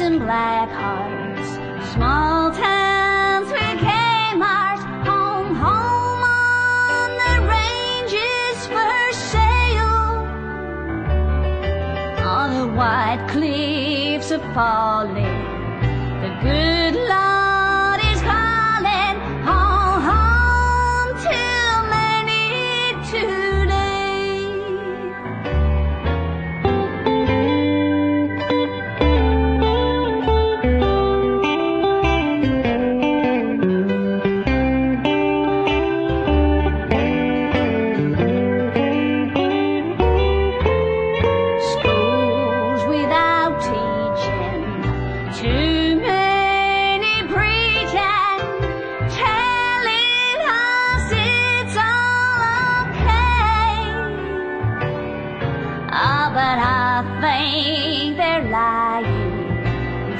and Blackhearts, small towns with Kmart's, home, home on the ranges for sale. On the white cliffs are falling, the good Lord is calling, home, home till many today. Schools without teaching, too many preaching, telling us it's all okay. Ah, but I think they're lying.